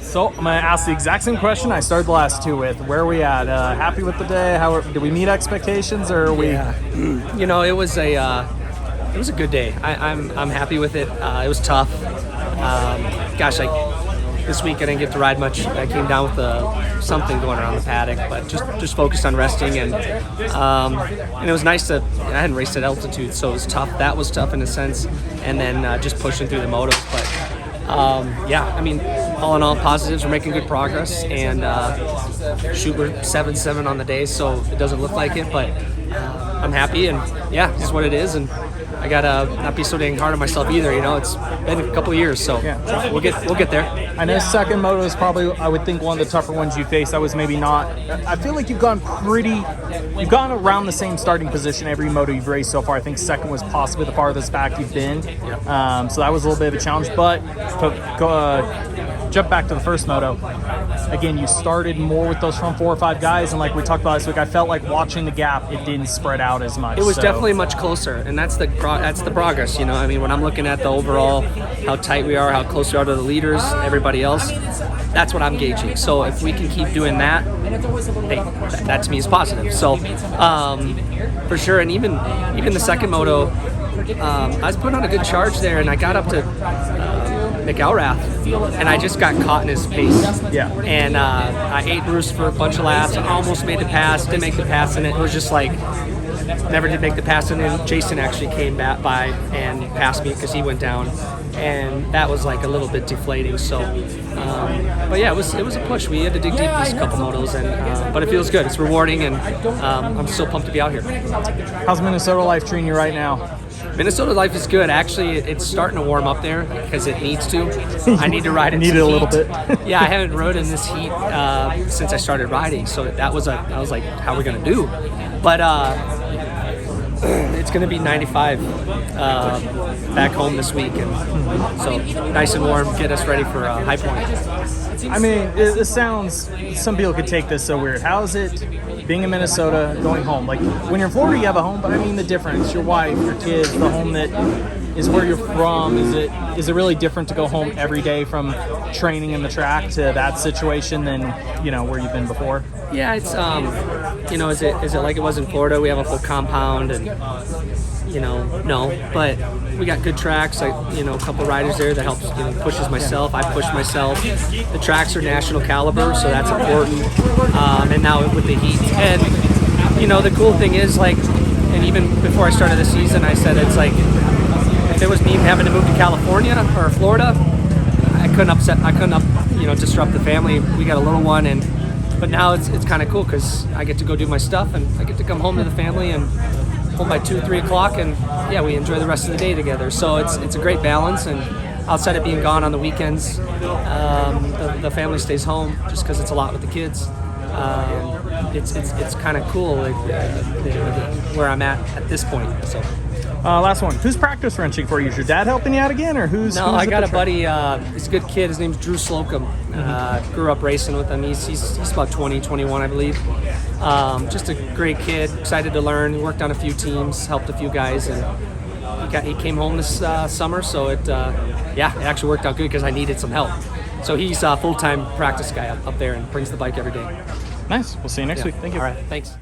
So I'm going to ask the exact same question I started the last two with. Where are we at? Happy with the day? Did we meet expectations, or are we? Yeah. You know, it was a good day. I'm happy with it. It was tough. This week I didn't get to ride much. I came down with something going around the paddock, but just focused on resting, and it was nice to. I hadn't raced at altitude, so it was tough. That was tough in a sense, and then just pushing through the motos. But yeah, I mean, all in all, positives. We're making good progress, and we're 7-7 on the day, so it doesn't look like it, but I'm happy, and yeah, this is what it is, and I gotta not be so dang hard on myself either. You know, it's been a couple of years, so yeah. we'll get there. I know second moto is probably, I would think, one of the tougher ones you faced. I was maybe not. I feel like you've gone around the same starting position every moto you've raced so far. I think second was possibly the farthest back you've been. Yep. So that was a little bit of a challenge. But jump back to the first moto. Again, you started more with those front 4 or 5 guys, and like we talked about last week, I felt like watching the gap, it didn't spread out as much. It was definitely much closer, and that's the progress. You know, I mean, when I'm looking at the overall, how tight we are, how close we are to the leaders, everybody else, that's what I'm gauging. So if we can keep doing that, hey, that to me is positive. So for sure, and even the second moto, I was putting on a good charge there, and I got up to McElrath, and I just got caught in his pace. Yeah. And I ate Roost for a bunch of laps. I almost made the pass, didn't make the pass, and it was just like, never did make the pass. And then Jason actually came back by and passed me because he went down, and that was like a little bit deflating. So, but yeah, it was a push. We had to dig deep these couple motos, and but it feels good. It's rewarding, and I'm still pumped to be out here. How's Minnesota life treating you right now? Minnesota life is good. Actually, it's starting to warm up there because it needs to. I need to ride in Need it a little bit. Yeah, I haven't rode in this heat since I started riding, so I was like, how are we gonna do? But it's gonna be 95 back home this week, and so nice and warm. Get us ready for High Point. I mean, it sounds, some people could take this so weird. How is it being in Minnesota, going home? Like, when you're in Florida, you have a home, but I mean the difference, your wife, your kids, the home that is where you're from, is it really different to go home every day from training in the track to that situation than, you know, where you've been before? Yeah, it's, you know, is it like it was in Florida? We have a full compound, and, you know, no, but we got good tracks, like, you know, a couple riders there that helps, you know, pushes myself. I push myself. The tracks are national caliber, so that's important. And now with the heat, and, you know, the cool thing is, like, and even before I started the season, I said it's like, if it was me having to move to California or Florida, I couldn't disrupt the family. We got a little one, but now it's kind of cool because I get to go do my stuff, and I get to come home to the family and home by 2-3 o'clock, and yeah, we enjoy the rest of the day together. So it's a great balance, and outside of being gone on the weekends, the family stays home just because it's a lot with the kids. It's kind of cool, like, where I'm at this point. So. Last one. Who's practice wrenching for you? Is your dad helping you out again, or who's? No, I got a buddy. He's a good kid. His name's Drew Slocum. Grew up racing with him. He's about 20, 21, I believe. Just a great kid. Excited to learn. He worked on a few teams, helped a few guys, and he came home this summer. So it actually worked out good because I needed some help. So he's a full-time practice guy up there and brings the bike every day. Nice. We'll see you next week. Thank you. All right. Thanks.